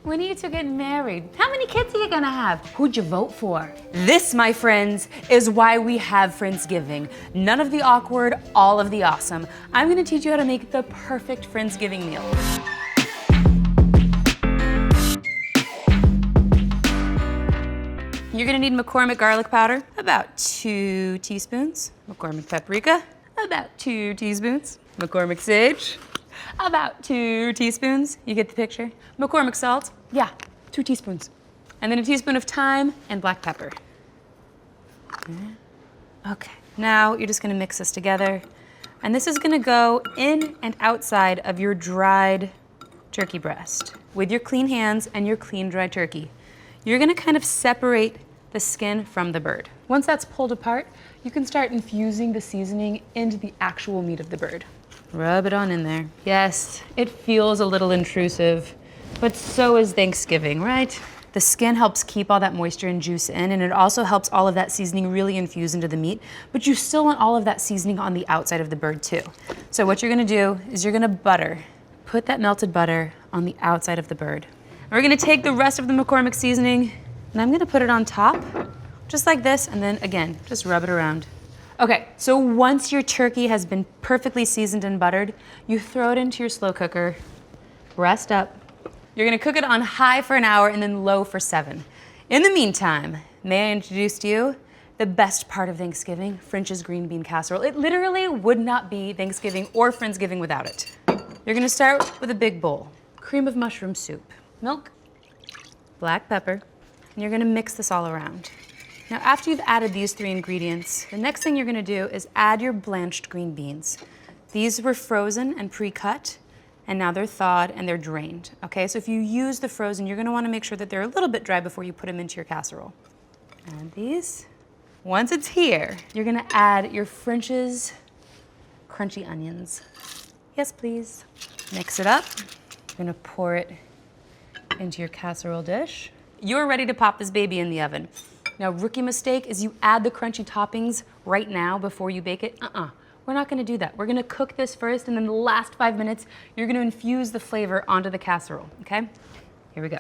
When are you two getting married? How many kids are you gonna have? Who'd you vote for? This, my friends, is why we have Friendsgiving. None of the awkward, all of the awesome. I'm gonna teach you how to make the perfect Friendsgiving meal. You're gonna need McCormick garlic powder, about 2 teaspoons. McCormick paprika, about 2 teaspoons. McCormick sage, about 2 teaspoons. You get the picture? McCormick salt, yeah, 2 teaspoons. And then a teaspoon of thyme and black pepper. Okay, now you're just gonna mix this together. And this is gonna go in and outside of your dried turkey breast with your clean hands and your clean dried turkey. You're gonna kind of separate the skin from the bird. Once that's pulled apart, you can start infusing the seasoning into the actual meat of the bird. Rub it on in there. Yes, it feels a little intrusive, but so is Thanksgiving, right? The skin helps keep all that moisture and juice in, and it also helps all of that seasoning really infuse into the meat, but you still want all of that seasoning on the outside of the bird too. So what you're gonna do is you're gonna put that melted butter on the outside of the bird. And we're gonna take the rest of the McCormick seasoning, and I'm gonna put it on top, just like this, and then again, just rub it around. Okay, so once your turkey has been perfectly seasoned and buttered, you throw it into your slow cooker, rest up. You're gonna cook it on high for an hour and then low for 7. In the meantime, may I introduce to you the best part of Thanksgiving, French's green bean casserole. It literally would not be Thanksgiving or Friendsgiving without it. You're gonna start with a big bowl, cream of mushroom soup, milk, black pepper, and you're gonna mix this all around. Now, after you've added these 3 ingredients, the next thing you're gonna do is add your blanched green beans. These were frozen and pre-cut, and now they're thawed and they're drained, okay? So if you use the frozen, you're gonna wanna make sure that they're a little bit dry before you put them into your casserole. Add these. Once it's here, you're gonna add your French's crunchy onions. Yes, please. Mix it up. You're gonna pour it into your casserole dish. You're ready to pop this baby in the oven. Now, rookie mistake is you add the crunchy toppings right now before you bake it. We're not gonna do that. We're gonna cook this first, and then the last 5 minutes, you're gonna infuse the flavor onto the casserole, okay? Here we go.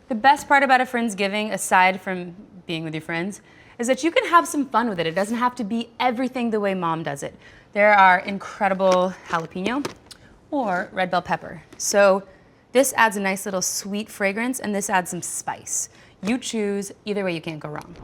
The best part about a Friendsgiving, aside from being with your friends, is that you can have some fun with it. It doesn't have to be everything the way mom does it. There are incredible jalapeno or red bell pepper. So this adds a nice little sweet fragrance, and this adds some spice. You choose, either way you can't go wrong.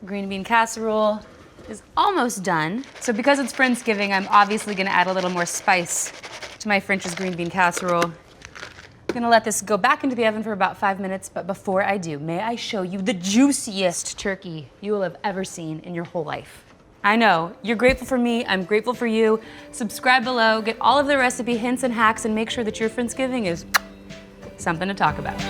Green bean casserole is almost done. So because it's Friendsgiving, I'm obviously gonna add a little more spice to my French's green bean casserole. I'm gonna let this go back into the oven for about 5 minutes, but before I do, may I show you the juiciest turkey you will have ever seen in your whole life. I know, you're grateful for me, I'm grateful for you. Subscribe below, get all of the recipe hints and hacks, and make sure that your Friendsgiving is something to talk about.